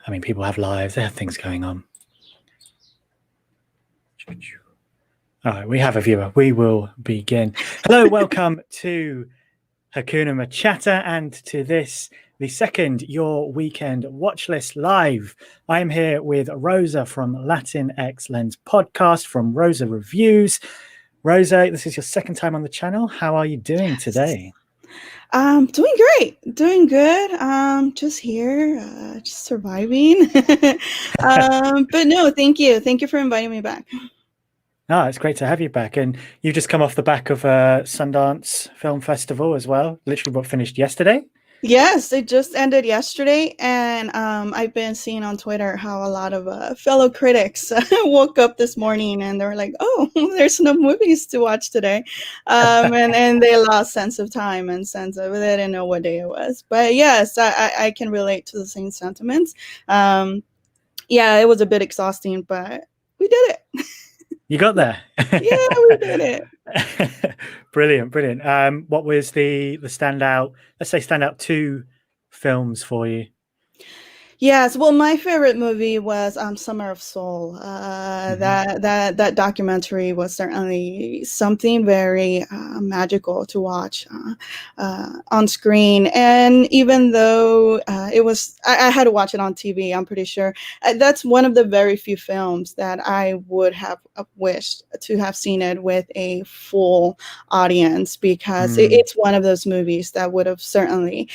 I mean, people have lives, they have things going on. All right, we have a viewer. We will begin. Hello, welcome to Hakuna MaChatter and to this, the second Your Weekend Watchlist live. I'm here with Rosa from Latinx Lens podcast, from Rosa Reviews. Rosa, this is your second time on the channel. How are you doing today? Doing great, doing good. Just here, just surviving. But no, thank you for inviting me back. Oh, it's great to have you back. And you just come off the back of a Sundance Film Festival as well. Literally what finished yesterday? Yes, it just ended yesterday, and I've been seeing on Twitter how a lot of fellow critics woke up this morning and they were like, "Oh, there's no movies to watch today," and they lost sense of time and sense of they didn't know what day it was. But yes, I can relate to the same sentiments. Yeah, it was a bit exhausting, but we did it. You got there. Yeah, we did it. Brilliant. What was the standout, let's say standout 2 films for you? Yes, well, my favorite movie was Summer of Soul. That documentary was certainly something very magical to watch on screen. And even though I had to watch it on TV, I'm pretty sure that's one of the very few films that I would have wished to have seen it with a full audience, because it's one of those movies that would have certainly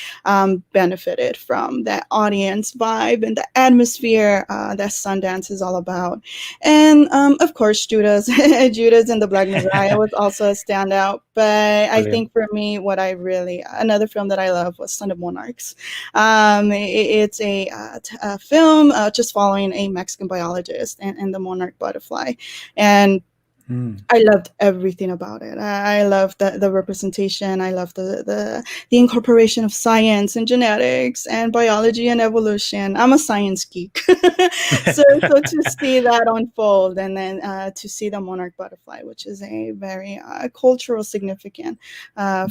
benefited from that audience vibe and the atmosphere that Sundance is all about. And of course, Judas and the Black Messiah was also a standout. But I think for me, another film that I love was Son of Monarchs. It's a film just following a Mexican biologist and the monarch butterfly. And I loved everything about it. I loved the representation. I loved the incorporation of science and genetics and biology and evolution. I'm a science geek. so to see that unfold, and then to see the monarch butterfly, which is a very cultural significant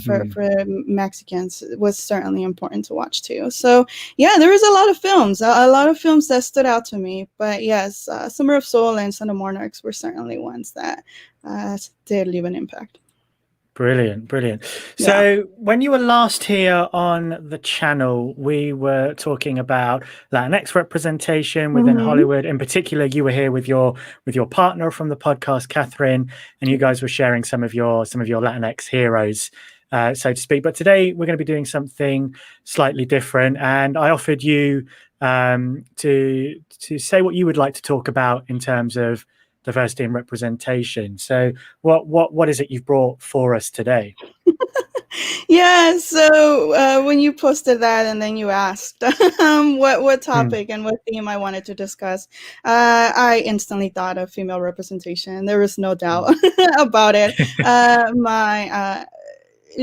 for Mexicans, was certainly important to watch too. So yeah, there was a lot of films that stood out to me. But yes, Summer of Soul and Son of Monarchs were certainly ones that did leave an impact. Brilliant. So when you were last here on the channel, we were talking about Latinx representation within Hollywood. In particular, you were here with your partner from the podcast, Catherine, and you guys were sharing some of your Latinx heroes, so to speak. But today we're going to be doing something slightly different, and I offered you to say what you would like to talk about in terms of diversity and representation. So what is it you've brought for us today? Yeah, so when you posted that and then you asked what topic and what theme I wanted to discuss, I instantly thought of female representation. There was no doubt about it.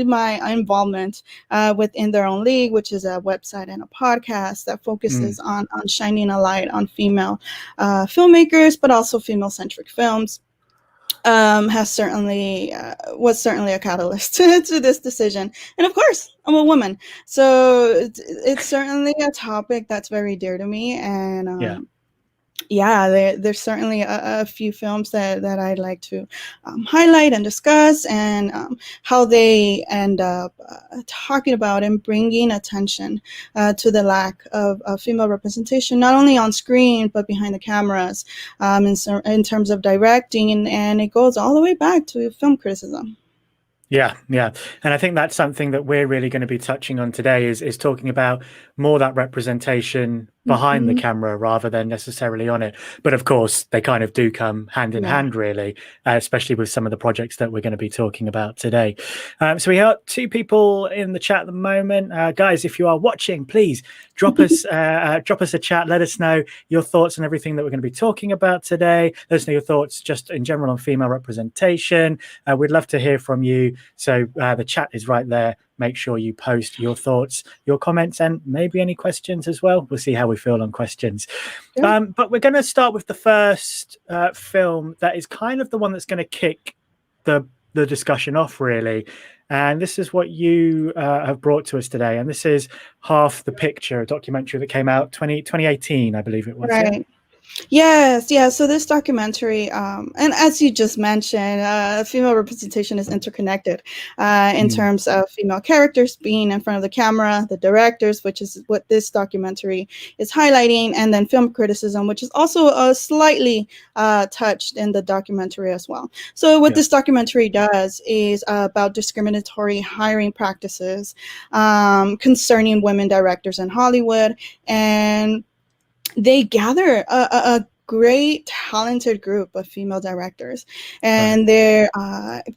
My involvement within Their Own League, which is a website and a podcast that focuses on shining a light on female filmmakers, but also female-centric films, was certainly a catalyst to this decision. And of course, I'm a woman, so it's certainly a topic that's very dear to me. And there's certainly a few films that I'd like to highlight and discuss, and how they end up talking about and bringing attention to the lack of female representation, not only on screen, but behind the cameras, in terms of directing, and it goes all the way back to film criticism. Yeah. And I think that's something that we're really going to be touching on today is talking about more that representation behind the camera rather than necessarily on it. But of course, they kind of do come hand in hand, really, especially with some of the projects that we're going to be talking about today. So we have 2 people in the chat at the moment. Guys, if you are watching, please drop us a chat. Let us know your thoughts on everything that we're going to be talking about today. Let us know your thoughts just in general on female representation. We'd love to hear from you. So the chat is right there. Make sure you post your thoughts, your comments, and maybe any questions as well. We'll see how we feel on questions. But we're going to start with the first film that is kind of the one that's going to kick the the discussion off, really. And this is what you have brought to us today. And this is Half the Picture, a documentary that came out 2018, I believe it was. Yeah. Right. Yes, yeah. So this documentary, and as you just mentioned, female representation is interconnected in terms of female characters being in front of the camera, the directors, which is what this documentary is highlighting, and then film criticism, which is also slightly touched in the documentary as well. So what this documentary does is about discriminatory hiring practices concerning women directors in Hollywood, and they gather a great talented group of female directors, and they're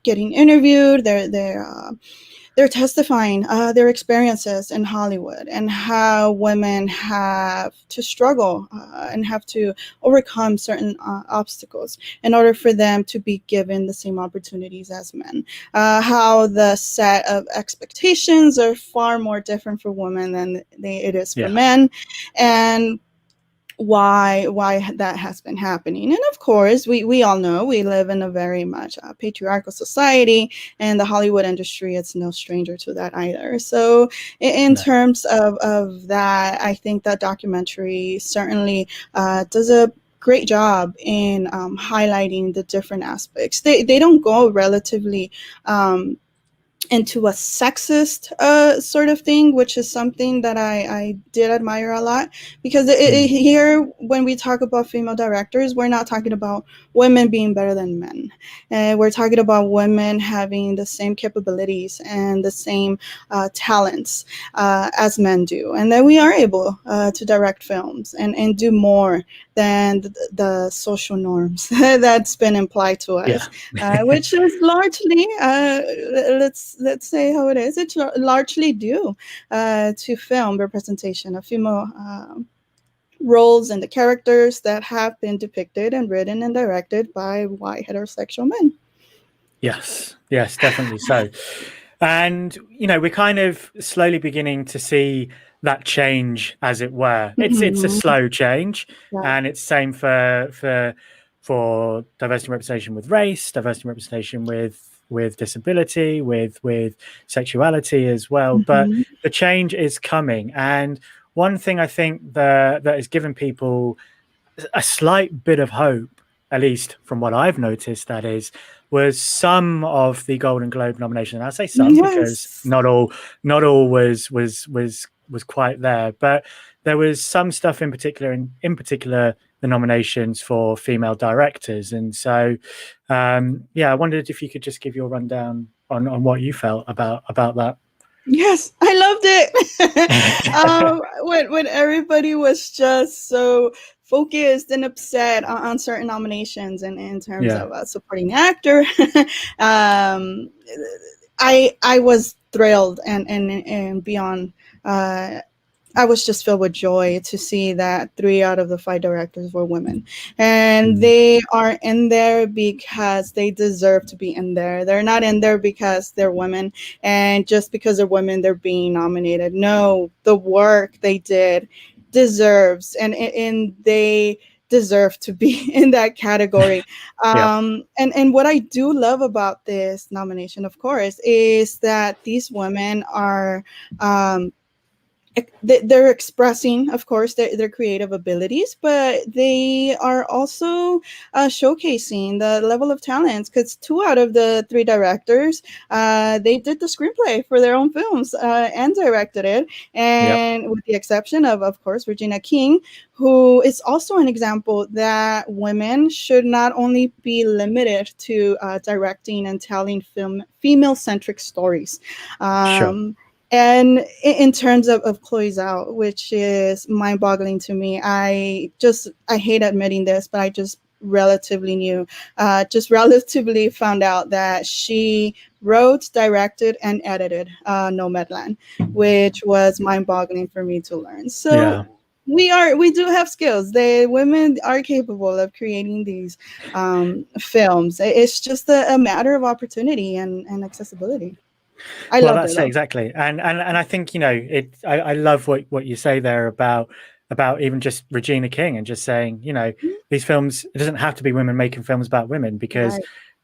getting interviewed. They're testifying their experiences in Hollywood and how women have to struggle and have to overcome certain obstacles in order for them to be given the same opportunities as men. How the set of expectations are far more different for women than it is for men, and why that has been happening. And of course, we all know we live in a very much patriarchal society, and the Hollywood industry, it's no stranger to that either. So in terms of that, I think that documentary certainly does a great job in highlighting the different aspects. They don't go relatively into a sexist sort of thing, which is something that I did admire a lot, because here, when we talk about female directors, we're not talking about women being better than men. We're talking about women having the same capabilities and the same talents as men do, and that we are able to direct films and do more than the social norms that's been implied to us, which is largely, let's say how it is, it's largely due to film representation of female roles and the characters that have been depicted and written and directed by white heterosexual men. Yes, definitely so. And, we're kind of slowly beginning to see that change, as it were. It's a slow change, and it's same for diversity and representation with race, diversity and representation with disability, with sexuality as well. But the change is coming. And one thing I think that has given people a slight bit of hope, at least from what I've noticed, was some of the Golden Globe nomination. And I say some because not all was quite there, but there was some stuff in particular the nominations for female directors. And so I wondered if you could just give your rundown on what you felt about that. Yes, I loved it. When everybody was just so focused and upset on certain nominations, and in terms of supporting actor, I was thrilled and beyond. I was just filled with joy to see that 3 out of the 5 directors were women, and they are in there because they deserve to be in there. They're not in there because they're women, and just because they're women, they're being nominated. No, the work they did deserves, and they deserve to be in that category. And what I do love about this nomination, of course, is that these women are they're expressing, of course, their creative abilities, but they are also showcasing the level of talents, because 2 out of the 3 directors, they did the screenplay for their own films and directed it, and with the exception of course, Regina King, who is also an example that women should not only be limited to directing and telling female-centric stories. And in terms of Chloe Zhao, which is mind-boggling to me, I hate admitting this, but I just relatively found out that she wrote, directed, and edited Nomadland, which was mind-boggling for me to learn. So we do have skills. Women are capable of creating these films. It's just a matter of opportunity and accessibility. That's it, exactly. And I think, I love what you say there about even just Regina King, and just saying, these films, it doesn't have to be women making films about women, because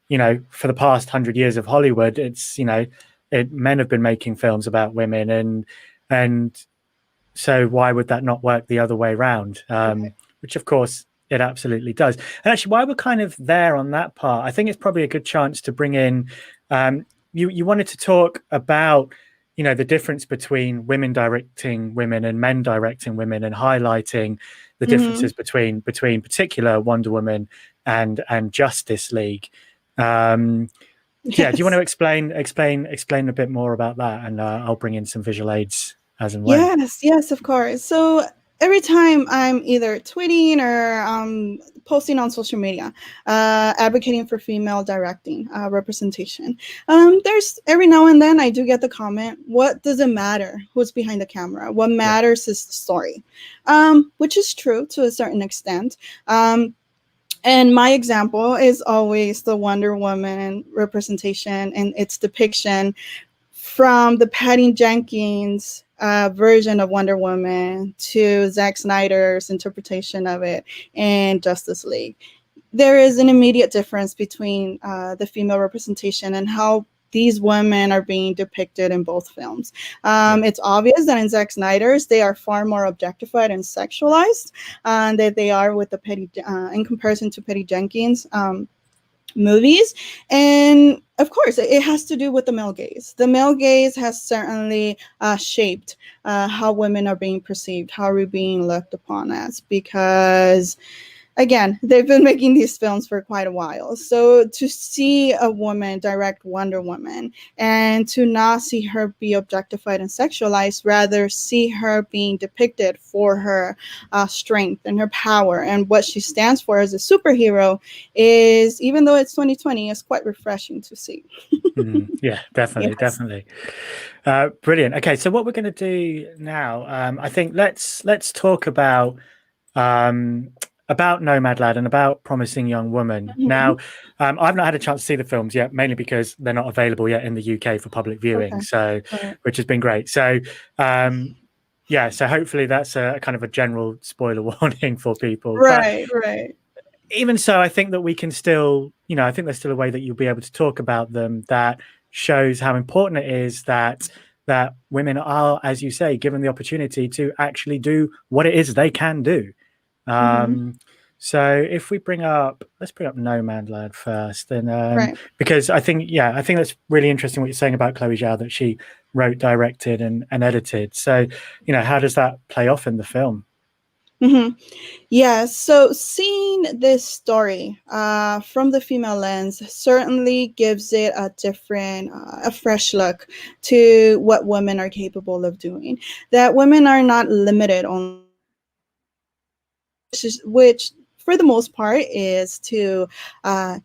for the past 100 years of Hollywood, it's men have been making films about women, and so why would that not work the other way around? Right. Which of course it absolutely does. And actually, while we're kind of there on that part, I think it's probably a good chance to bring in. You wanted to talk about the difference between women directing women and men directing women, and highlighting the differences between particular Wonder Woman and Justice League. Yeah, do you want to Yes. explain a bit more about that, and I'll bring in some visual aids as and when. Yes, of course. So every time I'm either tweeting or posting on social media, advocating for female directing representation, there's every now and then I do get the comment, what does it matter who's behind the camera? What matters is the story, which is true to a certain extent. And my example is always the Wonder Woman representation and its depiction from the Patty Jenkins version of Wonder Woman to Zack Snyder's interpretation of it in Justice League. There is an immediate difference between the female representation and how these women are being depicted in both films. It's obvious that in Zack Snyder's, they are far more objectified and sexualized than they are with the in comparison to Patty Jenkins movies. And of course, it has to do with the male gaze. The male gaze has certainly shaped how women are being perceived, how we're being looked upon as, because again, they've been making these films for quite a while. So to see a woman direct Wonder Woman and to not see her be objectified and sexualized, rather see her being depicted for her strength and her power and what she stands for as a superhero is, even though it's 2020, is quite refreshing to see. Yeah, definitely, Yes. definitely. Brilliant. Okay, so what we're going to do now, I think let's talk about Nomadland and about Promising Young Woman. Now, I've not had a chance to see the films yet, mainly because they're not available yet in the UK for public viewing. Okay. So, which has been great. So, yeah, so hopefully that's a kind of a general spoiler warning for people. Right. Even so, I think that we can still, I think there's still a way that you'll be able to talk about them that shows how important it is that women are, as you say, given the opportunity to actually do what it is they can do. So if we let's bring up Nomadland first, and because I think that's really interesting what you're saying about Chloe Zhao, that she wrote, directed, and edited. So, how does that play off in the film? Yeah, so seeing this story from the female lens certainly gives it a different, a fresh look to what women are capable of doing. That women are not limited on, which for the most part is to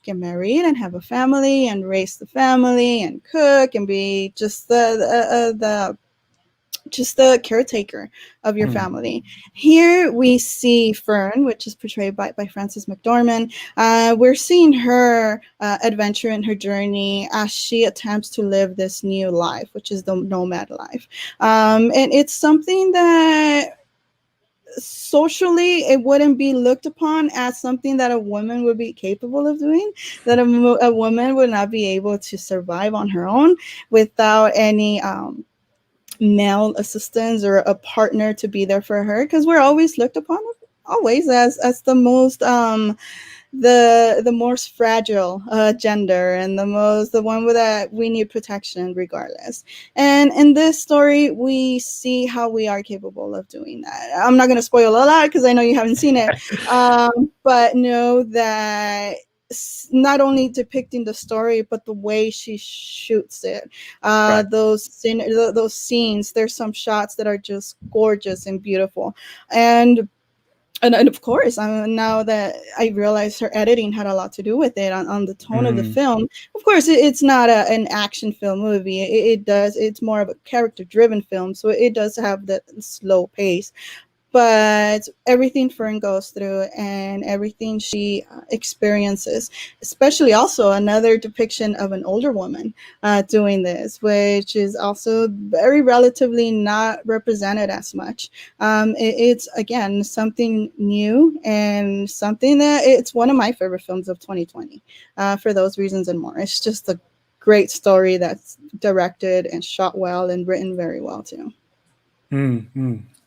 get married and have a family and raise the family and cook and be just the caretaker of your family. Here we see Fern, which is portrayed by Frances McDormand. We're seeing her adventure and her journey as she attempts to live this new life, which is the nomad life. And it's something that socially it wouldn't be looked upon as something that a woman would be capable of doing, that a woman would not be able to survive on her own without any male assistance or a partner to be there for her, because we're always looked upon as the most the most fragile gender and the one with that we need protection regardless. And in this story we see how we are capable of doing that. I'm not going to spoil a lot because I know you haven't seen it, but know that not only depicting the story but the way she shoots it, those scenes, there's some shots that are just gorgeous and beautiful. And of course, now that I realize her editing had a lot to do with it on the tone of the film. Of course, it's not an action film movie. It's more of a character-driven film, so it does have that slow pace. but everything Fern goes through and everything she experiences, especially also another depiction of an older woman doing this, which is also very relatively not represented as much. It's again something new and something that it's one of my favorite films of 2020 for those reasons and more. It's just a great story that's directed and shot well and written very well too.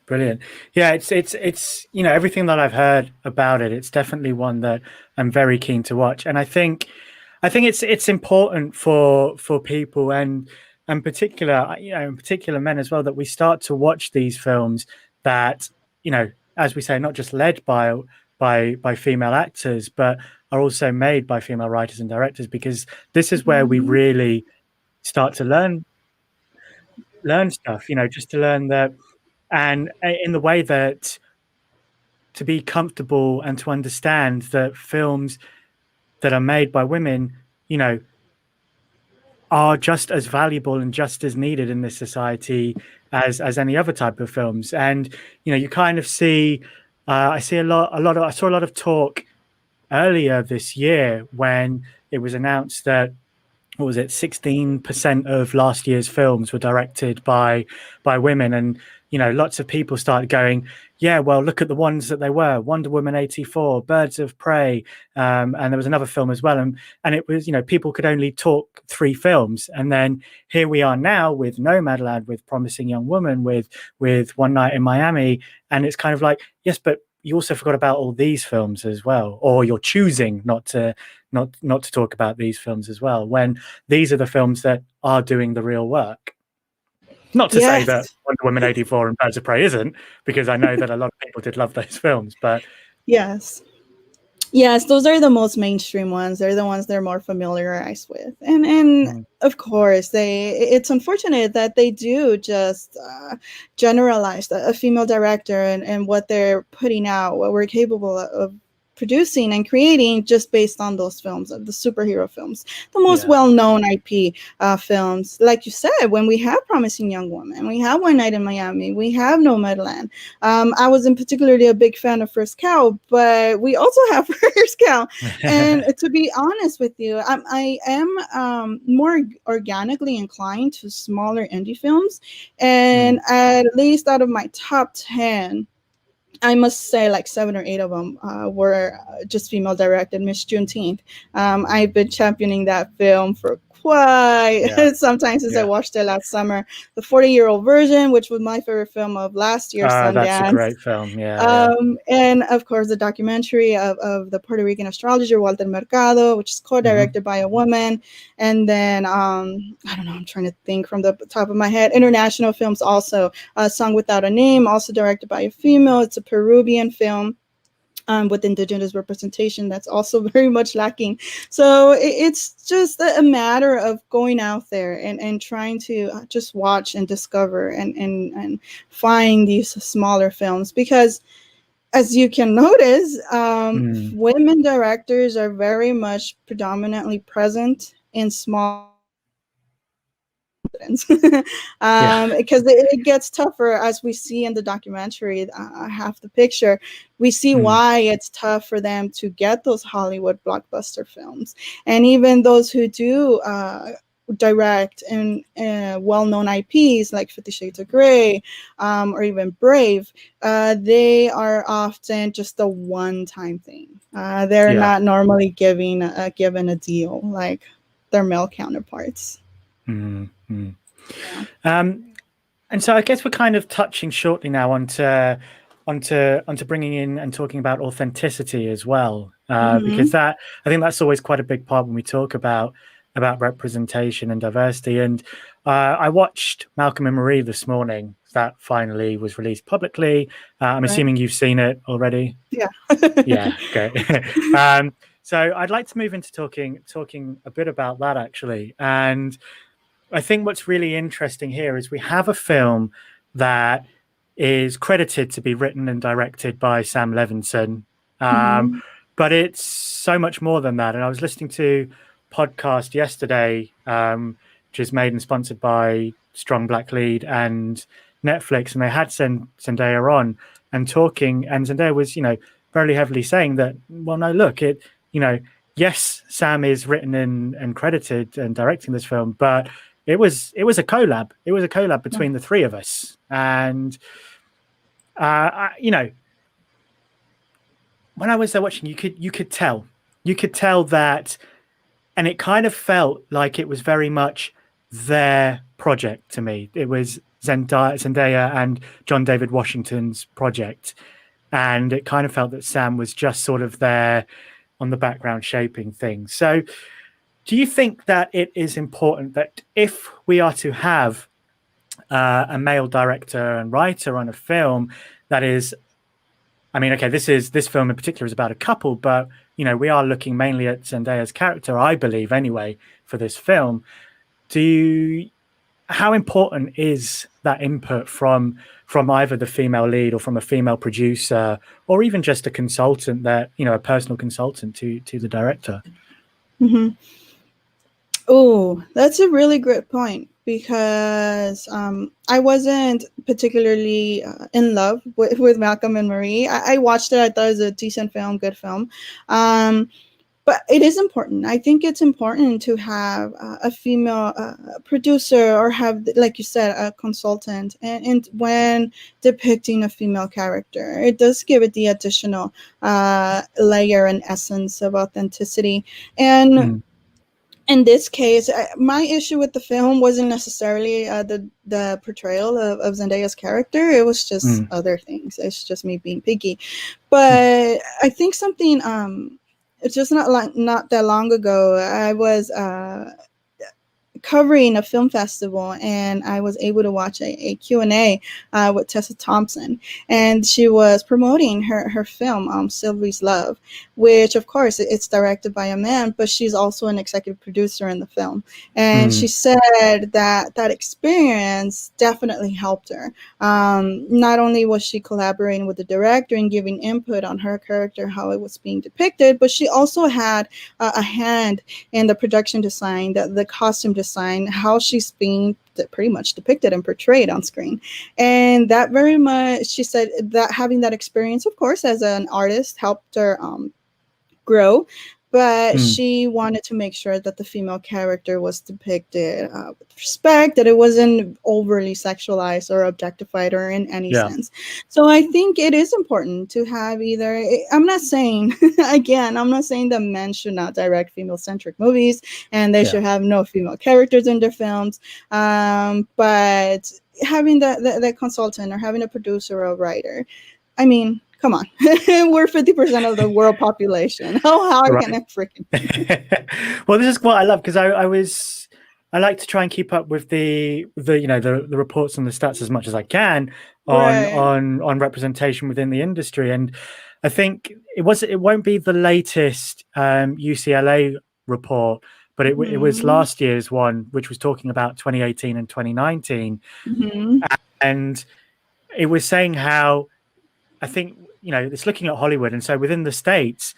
Brilliant. Yeah, it's everything that I've heard about it, it's definitely one that I'm very keen to watch. And I think it's important for people and particular, in particular men as well, that we start to watch these films that, as we say, not just led by female actors, but are also made by female writers and directors, because this is where we really start to learn stuff, just to learn that, and in the way that, to be comfortable and to understand that films that are made by women, are just as valuable and just as needed in this society as any other type of films. And you kind of see, I saw a lot of talk earlier this year when it was announced that, what was it, 16% of last year's films were directed by women. And lots of people started going, yeah, well, look at the ones that they were: Wonder Woman 84, Birds of Prey, and there was another film as well. And it was, people could only talk 3 films, and then here we are now with Nomadland, with Promising Young Woman, with One Night in Miami. And it's kind of like, yes, but you also forgot about all these films as well, or you're choosing not to talk about these films as well, when these are the films that are doing the real work. Not to say that Wonder Woman 84 and Birds of Prey isn't, because I know that a lot of people did love those films, but yes, those are the most mainstream ones. They're the ones they're more familiarized with, and of course, it's unfortunate that they do just generalize a female director and what they're putting out, what we're capable of producing and creating, just based on those films, of the superhero films, the most well-known IP films. Like you said, when we have Promising Young Woman, we have One Night in Miami, we have Nomadland. I wasn't particularly a big fan of First Cow, but we also have First Cow. And to be honest with you, I am more organically inclined to smaller indie films, and at least out of my top 10, I must say like 7 or 8 of them were just female directed. Miss Juneteenth. I've been championing that film for quite some time since I watched it last summer. The 40-year-old version, which was my favorite film of last year's Sundance. That's a great film, and of course the documentary of the Puerto Rican astrologer Walter Mercado, which is co-directed by a woman. And then I don't know, I'm trying to think from the top of my head. International films also, Song Without a Name, also directed by a female. It's a Peruvian film with indigenous representation that's also very much lacking. So it's just a matter of going out there and trying to just watch and discover and find these smaller films, because as you can notice, women directors are very much predominantly present in small because it gets tougher, as we see in the documentary, half the picture. We see why it's tough for them to get those Hollywood blockbuster films. And even those who do direct in well-known IPs like 50 Shades of Grey or even Brave, they are often just a one-time thing. They're not normally given a deal like their male counterparts. And so I guess we're kind of touching shortly now onto bringing in and talking about authenticity as well, because I think that's always quite a big part when we talk about representation and diversity. And I watched Malcolm and Marie this morning. That finally was released publicly. I'm assuming you've seen it already. Yeah. Yeah. Okay. So I'd like to move into talking a bit about that, actually. And I think what's really interesting here is we have a film that is credited to be written and directed by Sam Levinson, but it's so much more than that. And I was listening to a podcast yesterday, which is made and sponsored by Strong Black Lead and Netflix, and they had Zendaya on and talking, and Zendaya was, very heavily saying that, well, no, look, yes, Sam is written and credited and directing this film, but it was a collab. It was a collab between the three of us, and when I was there watching, you could tell that, and it kind of felt like it was very much their project to me. It was Zendaya and John David Washington's project, and it kind of felt that Sam was just sort of there on the background shaping things. So, do you think that it is important that if we are to have a male director and writer on a film that is, I mean, okay, this film in particular is about a couple, but we are looking mainly at Zendaya's character, I believe, anyway, for this film. How important is that input from either the female lead or from a female producer, or even just a consultant that, a personal consultant to the director? Mm-hmm. Oh, that's a really great point, because I wasn't particularly in love with Malcolm and Marie. I watched it. I thought it was a decent film, good film. But it is important. I think it's important to have a female producer, or have, like you said, a consultant. And when depicting a female character, it does give it the additional layer and essence of authenticity. And in this case, my issue with the film wasn't necessarily the portrayal of Zendaya's character. It was just other things. It's just me being picky. But I think something, it's just not that long ago, I was covering a film festival, and I was able to watch a Q&A with Tessa Thompson, and she was promoting her film, Sylvie's Love, which of course it's directed by a man, but she's also an executive producer in the film. And she said that experience definitely helped her. Not only was she collaborating with the director and giving input on her character, how it was being depicted, but she also had a hand in the production design, the costume design, how she's being pretty much depicted and portrayed on screen. And that very much, she said that having that experience, of course, as an artist, helped her grow. But she wanted to make sure that the female character was depicted with respect, that it wasn't overly sexualized or objectified or in any sense. So I think it is important to have either, I'm not saying, again, I'm not saying that men should not direct female-centric movies and they should have no female characters in their films. But having that consultant, or having a producer or a writer, I mean, come on, we're 50% of the world population. How hard can it freaking be? Well, this is what I love, because I like to try and keep up with the reports and the stats as much as I can on representation within the industry. And I think it won't be the latest UCLA report, but it was last year's one, which was talking about 2018 and 2019, and it was saying how, I think, it's looking at Hollywood. And so within the States,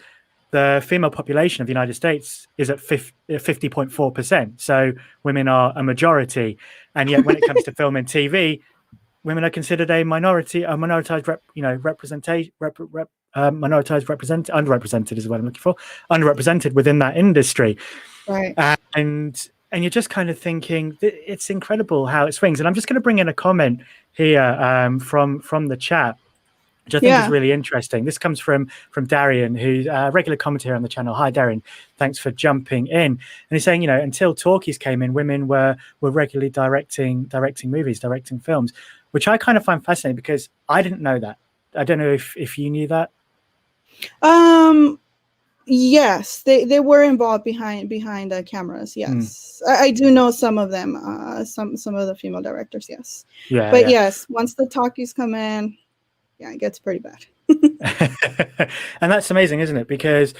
the female population of the United States is at 50.4%. So women are a majority. And yet when it comes to film and TV, women are considered a minority, underrepresented is what I'm looking for, underrepresented within that industry. Right. And you're just kind of thinking, it's incredible how it swings. And I'm just going to bring in a comment here from the chat, which I think is really interesting. This comes from Darian, who's a regular commentator on the channel. Hi, Darian. Thanks for jumping in. And he's saying, until talkies came in, women were regularly directing movies, directing films, which I kind of find fascinating, because I didn't know that. I don't know if you knew that. Yes, they were involved behind the cameras. Yes, I do know some of them. Some of the female directors. Yes. But yes, once the talkies come in, it gets pretty bad. And that's amazing, isn't it? Because,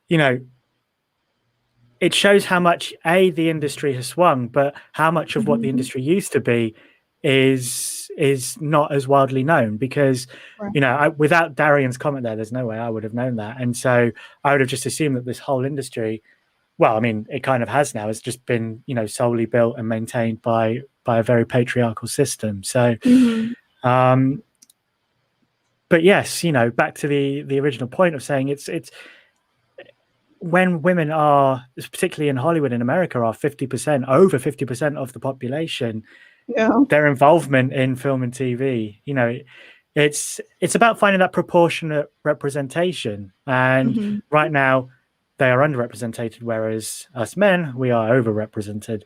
it shows how much the industry has swung, but how much of what the industry used to be is not as widely known. Because, without Darian's comment there's no way I would have known that. And so I would have just assumed that this whole industry, well, I mean, it kind of has now, it's just been, solely built and maintained by a very patriarchal system. So, but but yes, you know, back to the original point of saying it's when women are, particularly in Hollywood in America, are 50%, over 50% of the population, Yeah. their involvement in film and TV, you know, it's about finding that proportionate representation. And Mhm. right now they are underrepresented, whereas us men, we are overrepresented.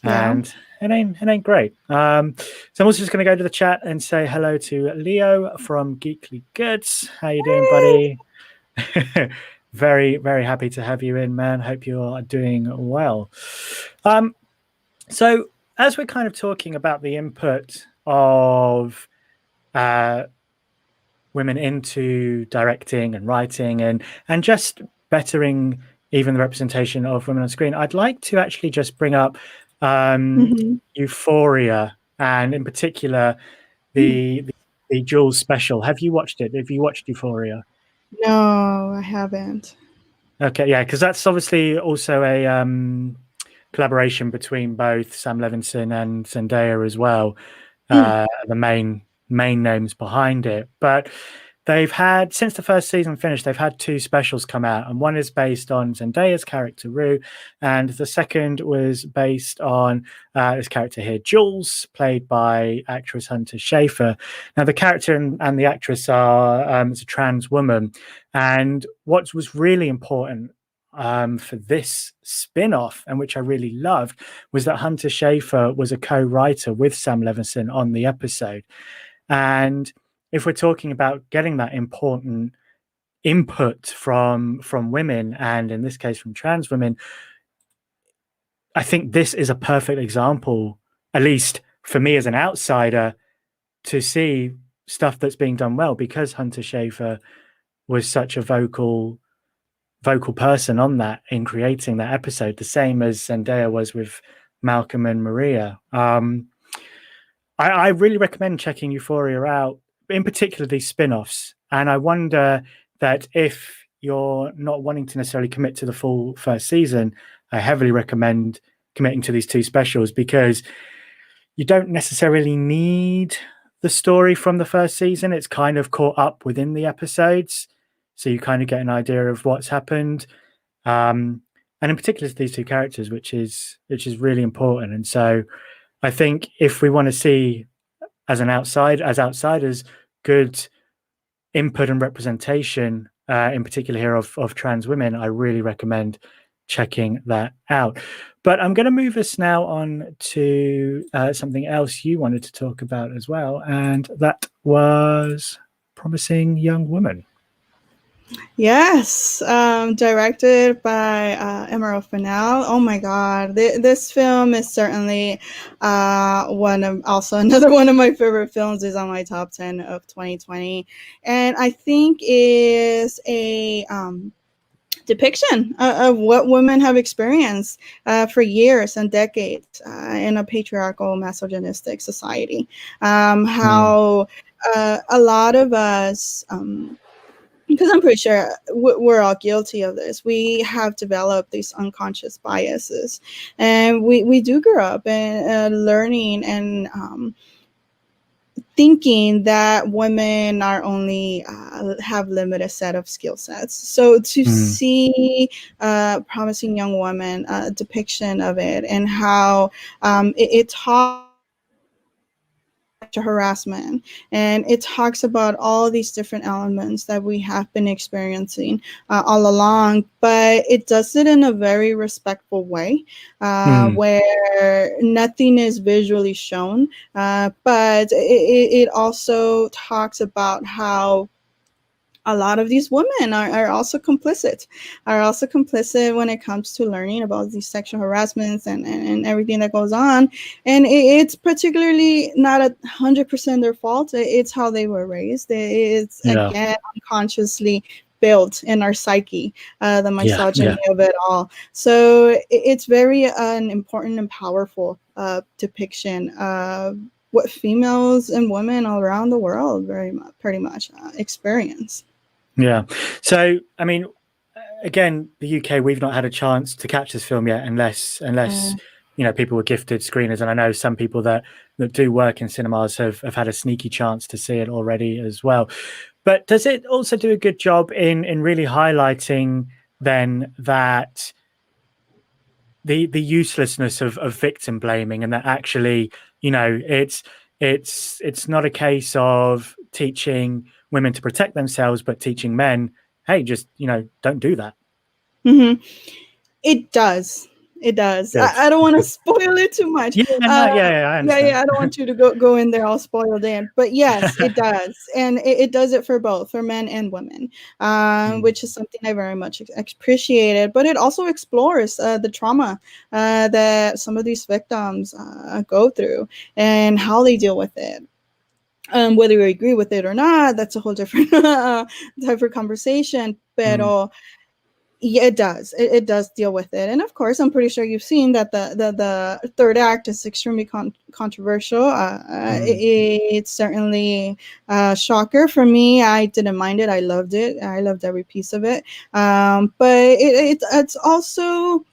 Yeah. And it ain't great. So I'm also just going to go to the chat and say hello to Leo from Geekly Goods. How you doing, buddy? Very, very happy to have you in, man. Hope you are doing well. So as we're kind of talking about the input of women into directing and writing and just bettering even the representation of women on screen, I'd like to actually just bring up Mhm. Euphoria, and in particular the Jules special. Have you watched it? Have you watched Euphoria? No, I haven't. Okay, yeah, because that's obviously also a collaboration between both Sam Levinson and Zendaya as well, Mm. the main names behind it. But they've had, since the first season finished, they've had two specials come out, and one is based on Zendaya's character Rue, and the second was based on this character here, Jules, played by actress Hunter Schafer. Now, the character and the actress are is a trans woman, and what was really important for this spin-off, and which I really loved, was that Hunter Schafer was a co-writer with Sam Levinson on the episode. And if we're talking about getting that important input from women, and in this case from trans women, I think this is a perfect example, at least for me as an outsider, to see stuff that's being done well, because Hunter Schafer was such a vocal person on that in creating that episode, the same as Zendaya was with Malcolm and Maria. I really recommend checking Euphoria out, in particular these spin-offs. And I wonder that if you're not wanting to necessarily commit to the full first season, I heavily recommend committing to these two specials, because you don't necessarily need the story from the first season. It's kind of caught up within the episodes, so you kind of get an idea of what's happened. And in particular to these two characters, which is really important. And so I think if we want to see as outsiders, good input and representation, in particular here of trans women, I really recommend checking that out. But I'm going to move us now on to something else you wanted to talk about as well, and that was Promising Young Woman. Yes, directed by Emerald Fennell. Oh my God, this film is certainly another one of my favorite films. Is on my top 10 of 2020, and I think is a depiction of what women have experienced for years and decades in a patriarchal, misogynistic society. How a lot of us. Because I'm pretty sure we're all guilty of this. We have developed these unconscious biases, and we do grow up and learning and thinking that women are only have limited set of skill sets. So to see Promising Young Woman, a depiction of it, and how it talks to harassment, and it talks about all these different elements that we have been experiencing all along, but it does it in a very respectful way, where nothing is visually shown, but it also talks about how a lot of these women are also complicit when it comes to learning about these sexual harassments and everything that goes on. And it's particularly not 100% their fault. It's how they were raised. It's again unconsciously built in our psyche, the misogyny of it all. So it's very an important and powerful depiction of what females and women all around the world pretty much experience. Yeah. So, I mean, again, the UK, we've not had a chance to catch this film yet, unless you know, people were gifted screeners. And I know some people that do work in cinemas have had a sneaky chance to see it already as well. But does it also do a good job in really highlighting then that the uselessness of victim blaming, and that actually, it's not a case of teaching women to protect themselves, but teaching men, hey, just don't do that. Mm-hmm. It does. It does. Good. I don't want to spoil it too much. Yeah, no, yeah, I understand. Yeah. I don't want you to go in there all spoiled in. But yes, it does, and it does it for both, for men and women, which is something I very much appreciated. But it also explores the trauma that some of these victims go through and how they deal with it. Whether you agree with it or not, that's a whole different type of conversation. But yeah, it does. It does deal with it, and of course, I'm pretty sure you've seen that the third act is extremely controversial. It's certainly a shocker for me. I didn't mind it. I loved it. I loved every piece of it. But it's also,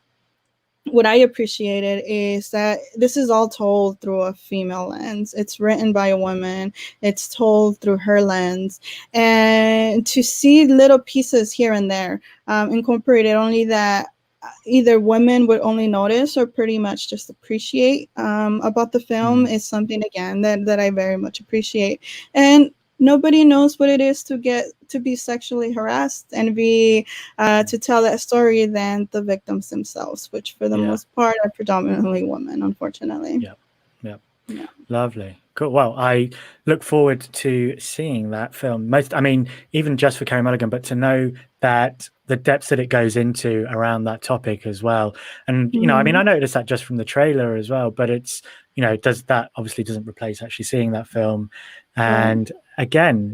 what I appreciated is that this is all told through a female lens. It's written by a woman. It's told through her lens, and to see little pieces here and there incorporated, only that either women would only notice or pretty much just appreciate about the film, is something, again, that I very much appreciate. And nobody knows what it is to be sexually harassed and be to tell that story than the victims themselves, which for the most part are predominantly women, unfortunately. Yeah. Lovely. Cool. Well, I look forward to seeing that film. Even just for Carey Mulligan, but to know that the depths that it goes into around that topic as well. And, I noticed that just from the trailer as well, but it's, that obviously doesn't replace actually seeing that film. And again,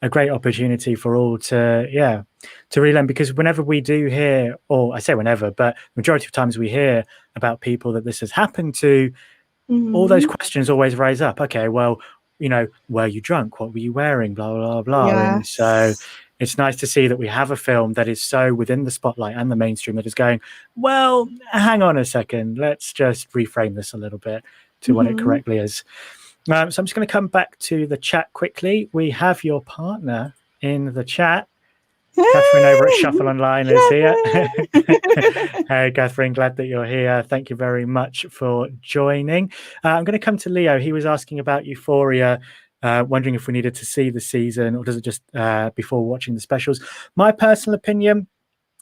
a great opportunity for all to relearn, because whenever we do hear, or I say whenever, but majority of times we hear about people that this has happened to, all those questions always rise up. Okay, well, were you drunk? What were you wearing? Blah, blah, blah. Yes. And so it's nice to see that we have a film that is so within the spotlight and the mainstream that is going, well, hang on a second. Let's just reframe this a little bit to what it correctly is. So I'm just going to come back to the chat quickly. We have your partner in the chat. Catherine over at Shuffle Online is here. Hey, Catherine, glad that you're here. Thank you very much for joining. I'm going to come to Leo. He was asking about Euphoria, wondering if we needed to see the season, or does it just before watching the specials. My personal opinion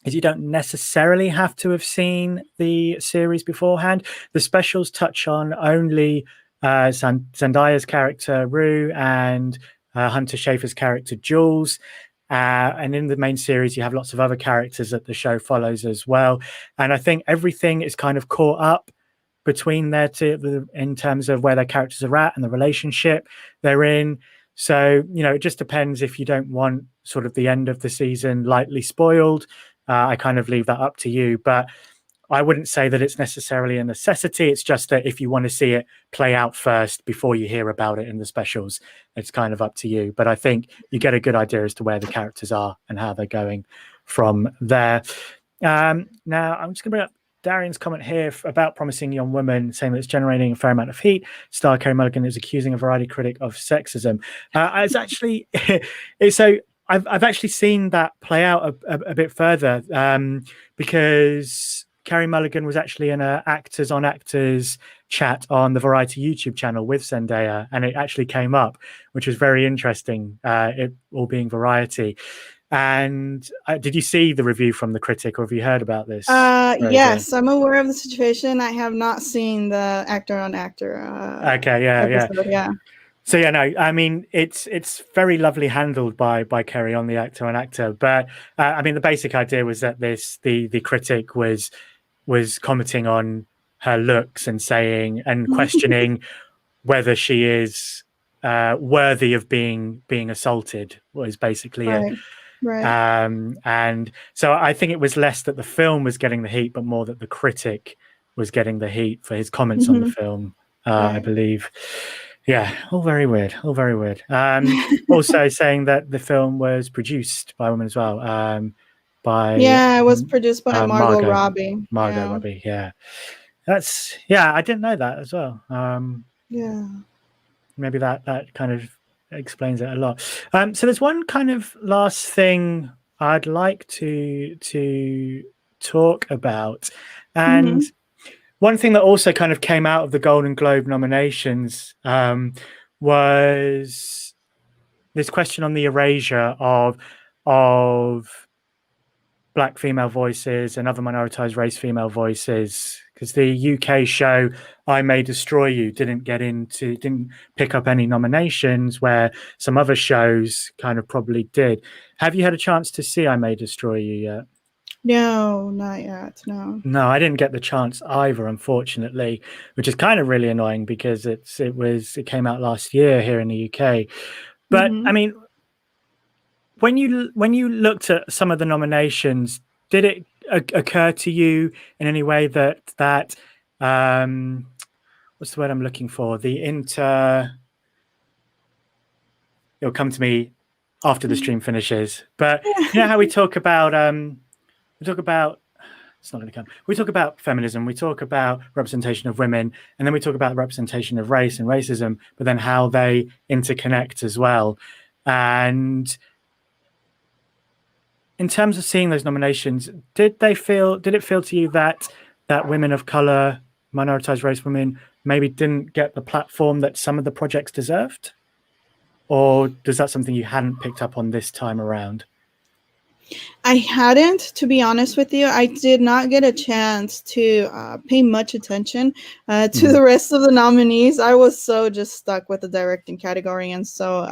is you don't necessarily have to have seen the series beforehand. The specials touch on only Zendaya's character, Rue, and Hunter Schafer's character, Jules. And in the main series, you have lots of other characters that the show follows as well. And I think everything is kind of caught up between their two in terms of where their characters are at and the relationship they're in. So, it just depends if you don't want sort of the end of the season lightly spoiled. I kind of leave that up to you. But I wouldn't say that it's necessarily a necessity. It's just that if you want to see it play out first before you hear about it in the specials, it's kind of up to you. But I think you get a good idea as to where the characters are and how they're going from there. Now, I'm just going to bring up Darian's comment here about Promising Young Woman, saying that it's generating a fair amount of heat. Star Carey Mulligan is accusing a variety critic of sexism. It's actually so I've actually seen that play out a bit further because Carey Mulligan was actually in a Actors on Actors chat on the Variety YouTube channel with Zendaya, and it actually came up, which was very interesting, it all being Variety. And did you see the review from the critic, or have you heard about this? Yes, I'm aware of the situation. I have not seen the Actor on Actor okay, episode, yeah. So it's very lovely handled by Carey on the Actor on Actor. But the basic idea was that the critic was commenting on her looks and saying and questioning whether she is worthy of being assaulted, was basically it. Right. And so I think it was less that the film was getting the heat, but more that the critic was getting the heat for his comments on the film, I believe. Yeah, all very weird. Also saying that the film was produced by a woman as well. It was produced by Margot Robbie. Robbie, yeah. I didn't know that as well. Yeah. Maybe that kind of explains it a lot. So there's one kind of last thing I'd like to talk about, and Mhm. one thing that also kind of came out of the Golden Globe nominations was this question on the erasure of Black female voices and other minoritized race female voices, because the UK show I May Destroy You didn't pick up any nominations, where some other shows kind of probably did. Have you had a chance to see I May Destroy You yet? No, not yet. No. No, I didn't get the chance either, unfortunately, which is kind of really annoying because it came out last year here in the UK. But I Mhm. mean, when you looked at some of the nominations, did it occur to you in any way that what's the word I'm looking for? It'll come to me after the stream finishes. But you know how we talk about it's not going to come. We talk about feminism, we talk about representation of women, and then we talk about representation of race and racism, but then how they interconnect as well. And in terms of seeing those nominations, did it feel to you that women of color, minoritized race women, maybe didn't get the platform that some of the projects deserved? Or is that something you hadn't picked up on this time around? I hadn't, to be honest with you. I did not get a chance to pay much attention to the rest of the nominees. I was so just stuck with the directing category, and so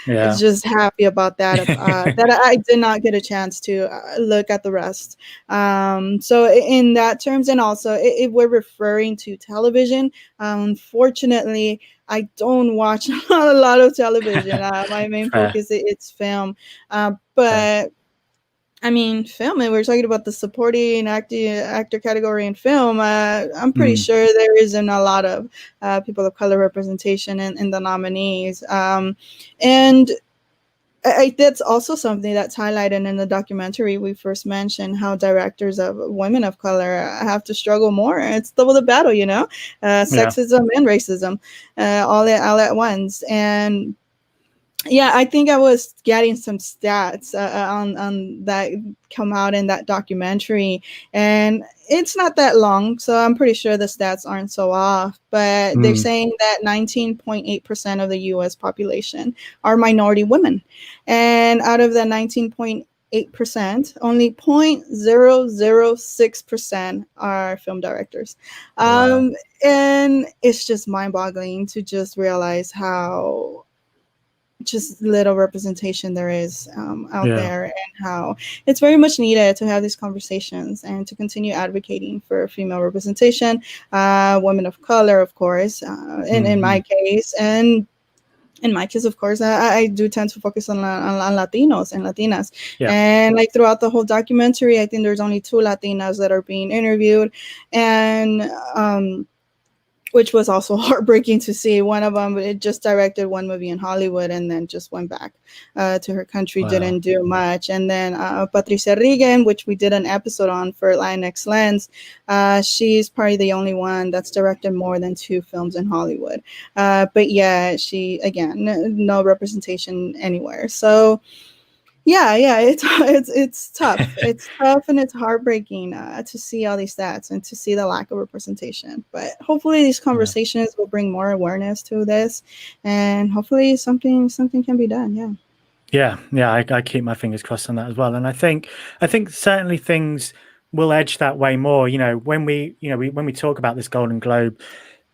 Yeah. just happy about that. That I did not get a chance to look at the rest. So in that terms, and also if we're referring to television, unfortunately, I don't watch a lot of television. My main Fair. focus it's film, Fair. but I mean, film, and we're talking about the supporting actor category in film. I'm pretty sure there isn't a lot of people of color representation in the nominees. And that's also something that's highlighted in the documentary we first mentioned, how directors of women of color have to struggle more. It's double the battle, sexism and racism all at once. And yeah, I think I was getting some stats on that come out in that documentary, and it's not that long, so I'm pretty sure the stats aren't so off. But they're saying that 19.8% of the U.S. population are minority women, and out of the 19.8%, only 0.006% are film directors. Wow. And it's just mind-boggling to just realize how just little representation there is out there, and how it's very much needed to have these conversations and to continue advocating for female representation, women of color, of course, in my case. And in my case, of course, I do tend to focus on Latinos and Latinas. Yeah. And like throughout the whole documentary, I think there's only 2 Latinas that are being interviewed. And which was also heartbreaking to see. One of them, it just directed one movie in Hollywood and then just went back to her country, didn't do much. And then Patricia Regan, which we did an episode on for Latinx Lens, she's probably the only one that's directed more than 2 films in Hollywood. But yeah, she, again, no representation anywhere. So yeah, it's tough. It's tough and it's heartbreaking to see all these stats and to see the lack of representation. But hopefully these conversations will bring more awareness to this, and hopefully something can be done. Yeah. I keep my fingers crossed on that as well. And I think certainly things will edge that way more. When we talk about this Golden Globe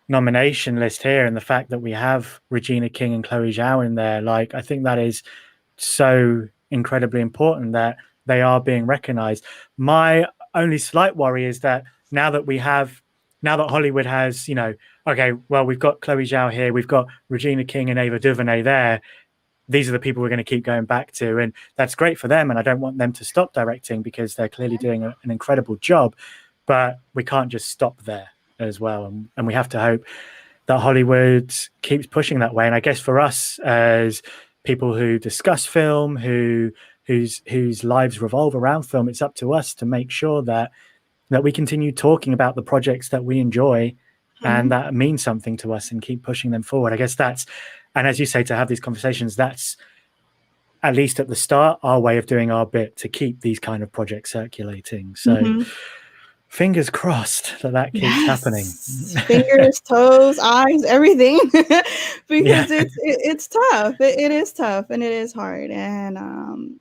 nomination list here, and the fact that we have Regina King and Chloe Zhao in there, like, I think that is so incredibly important that they are being recognized. My only slight worry is that now that Hollywood has, okay, well, we've got Chloe Zhao here, we've got Regina King and Ava DuVernay there. These are the people we're going to keep going back to, and that's great for them. And I don't want them to stop directing because they're clearly doing an incredible job. But we can't just stop there as well, and we have to hope that Hollywood keeps pushing that way. And I guess for us as people who discuss film, whose lives revolve around film, it's up to us to make sure that we continue talking about the projects that we enjoy and that means something to us and keep pushing them forward. I guess that's, and as you say, to have these conversations, that's at least at the start our way of doing our bit to keep these kind of projects circulating. So fingers crossed that keeps happening. Fingers, toes, eyes, everything, because it's tough. It is tough and it is hard. And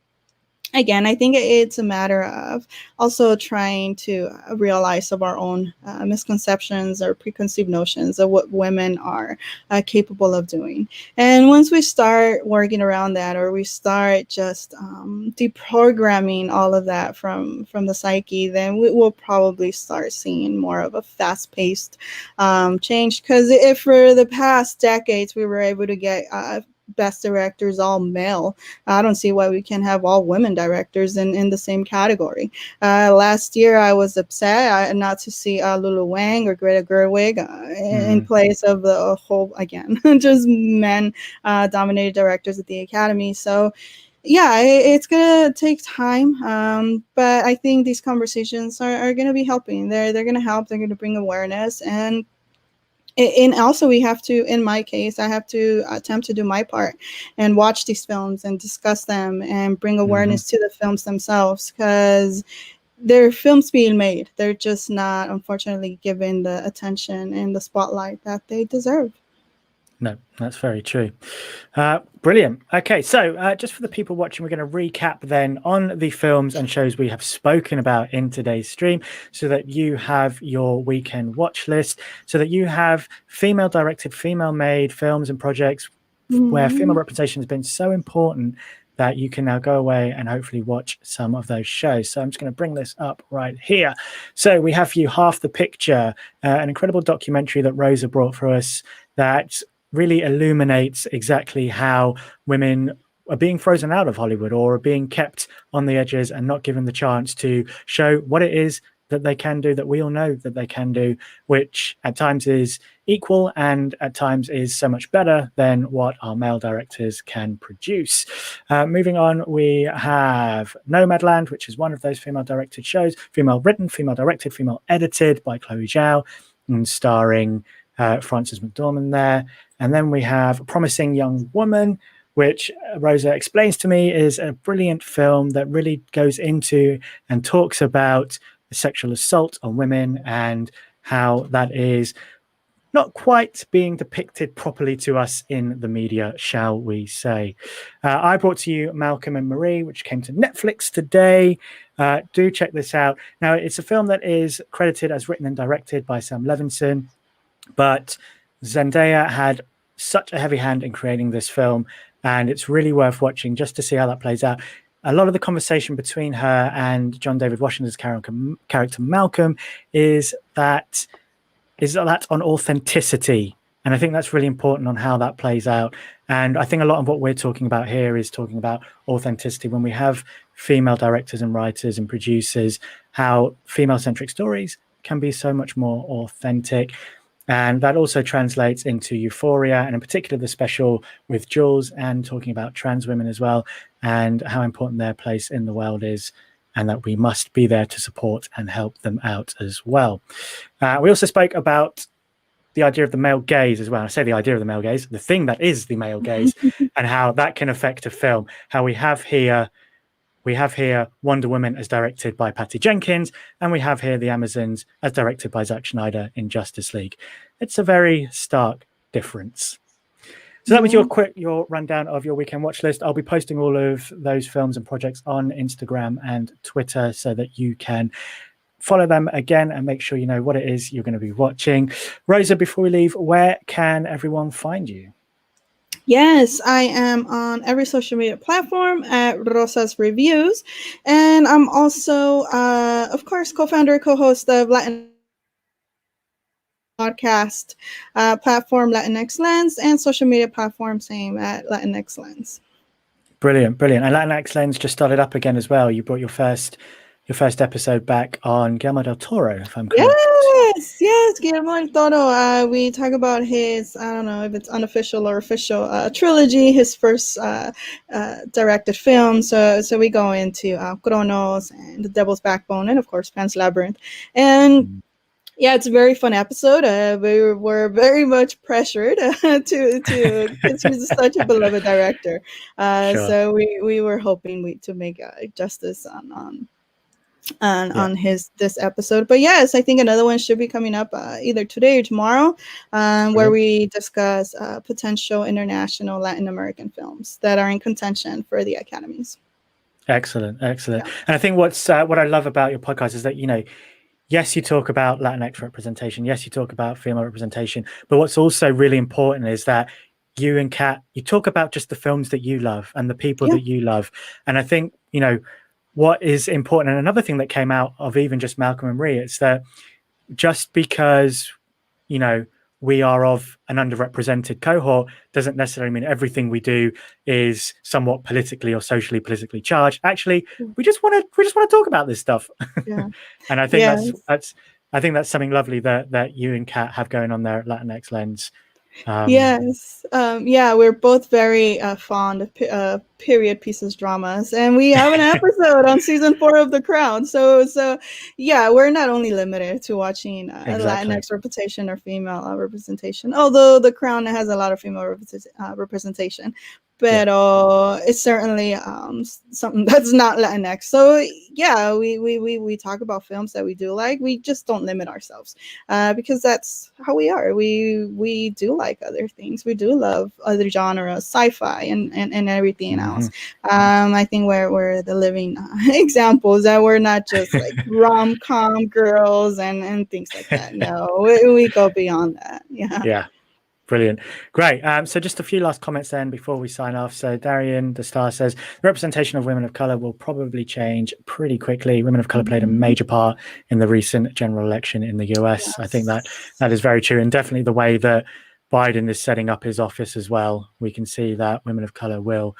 again, I think it's a matter of also trying to realize of our own misconceptions or preconceived notions of what women are capable of doing. And once we start working around that, or we start just deprogramming all of that from the psyche, then we will probably start seeing more of a fast-paced change. Because if for the past decades we were able to get best directors all male, I don't see why we can't have all women directors in the same category. Last year I was upset not to see Lulu Wang or Greta Gerwig in place of the whole, again, just men dominated directors at the Academy. So yeah, it's gonna take time, but I think these conversations are gonna be helping. They're gonna help. They're gonna bring awareness. And also we have to, in my case, I have to attempt to do my part and watch these films and discuss them and bring awareness to the films themselves, because they're films being made. They're just not, unfortunately, given the attention and the spotlight that they deserve. No, that's very true. Brilliant. Okay, so just for the people watching, we're going to recap then on the films and shows we have spoken about in today's stream, so that you have your weekend watch list, so that you have female-directed, female-made films and projects where female representation has been so important that you can now go away and hopefully watch some of those shows. So I'm just going to bring this up right here. So we have for you Half the Picture, an incredible documentary that Rosa brought for us that really illuminates exactly how women are being frozen out of Hollywood or are being kept on the edges and not given the chance to show what it is that they can do, that we all know that they can do, which at times is equal and at times is so much better than what our male directors can produce. Moving on, we have Nomadland, which is one of those female-directed shows, female written, female directed, female edited by Chloe Zhao, and starring Frances McDormand there. And then we have Promising Young Woman, which Rosa explains to me is a brilliant film that really goes into and talks about sexual assault on women and how that is not quite being depicted properly to us in the media, shall we say. I brought to you Malcolm and Marie, which came to Netflix today. Do check this out. Now, it's a film that is credited as written and directed by Sam Levinson, but Zendaya had such a heavy hand in creating this film, and it's really worth watching just to see how that plays out. A lot of the conversation between her and John David Washington's character Malcolm is that on authenticity, and I think that's really important on how that plays out. And I think a lot of what we're talking about here is talking about authenticity. When we have female directors and writers and producers, how female-centric stories can be so much more authentic. And that also translates into Euphoria, and in particular the special with Jules, and talking about trans women as well, and how important their place in the world is, and that we must be there to support and help them out as well. We also spoke about the idea of the male gaze as well. I say the idea of the male gaze, the thing that is the male gaze, and how that can affect a film. How we have here Wonder Woman as directed by Patty Jenkins, and we have here The Amazons as directed by Zack Snyder in Justice League. It's a very stark difference. So that was your rundown of your weekend watch list. I'll be posting all of those films and projects on Instagram and Twitter so that you can follow them again and make sure you know what it is you're going to be watching. Rosa, before we leave, where can everyone find you? Yes, I am on every social media platform at Rosa's Reviews. And I'm also, of course, co-founder, co-host of Latin podcast platform Latinx Lens, and social media platform same at Latinx Lens. Brilliant. And Latinx Lens just started up again as well. You brought your first episode back on Guillermo del Toro, if I'm correct. Yes, Guillermo del Toro. We talk about his, I don't know if it's unofficial or official trilogy, his first directed film. So we go into Cronos and The Devil's Backbone, and of course Pan's Labyrinth. And Yeah, it's a very fun episode. We were very much pressured to because he's such a beloved director. Sure. So we were hoping to make justice Yeah. on his this episode. But yes, I think another one should be coming up either today or tomorrow, where Brilliant. we discuss potential international Latin American films that are in contention for the academies. Excellent, excellent. Yeah. And I think what I love about your podcast is that, you know, yes, you talk about Latinx representation. Yes, you talk about female representation. But what's also really important is that you and Kat, you talk about just the films that you love and the people Yeah. that you love. And I think, you know, what is important, and another thing that came out of even just Malcolm and Marie, it's that just because, you know, we are of an underrepresented cohort doesn't necessarily mean everything we do is somewhat politically or socially politically charged. Actually, we just want to talk about this stuff. Yeah. And I think Yes. I think that's something lovely that you and Kat have going on there at Latinx Lens. Yes. Yeah, we're both very fond of period pieces dramas, and we have an episode on season 4 of The Crown. So yeah, we're not only limited to watching Exactly. Latinx representation or female representation, although The Crown has a lot of female representation. Yeah. But it's certainly something that's not Latinx. So yeah, we talk about films that we do like. We just don't limit ourselves because that's how we are. We do like other things. We do love other genres, sci-fi, and everything else. I think we're the living examples that we're not just like rom-com girls and things like that. No, we go beyond that. Yeah. Yeah. Brilliant. Great. So just a few last comments then before we sign off. So Darian, the star, says the representation of women of color will probably change pretty quickly. Women of color played a major part in the recent general election in the US. Yes. I think that is very true. And definitely the way that Biden is setting up his office as well, we can see that women of color will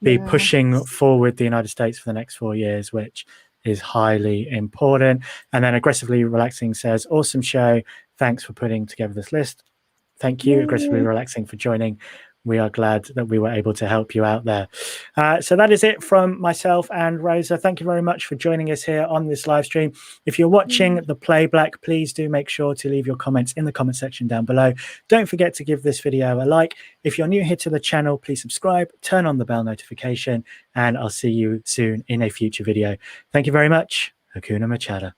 be pushing forward the United States for the next 4 years, which is highly important. And then Aggressively Relaxing says, awesome show. Thanks for putting together this list. Thank you, Aggressively Relaxing, for joining. We are glad that we were able to help you out there. So that is it from myself and Rosa. Thank you very much for joining us here on this live stream. If you're watching the playback, please do make sure to leave your comments in the comment section down below. Don't forget to give this video a like. If you're new here to the channel, please subscribe, turn on the bell notification, and I'll see you soon in a future video. Thank you very much. Hakuna MaChatter.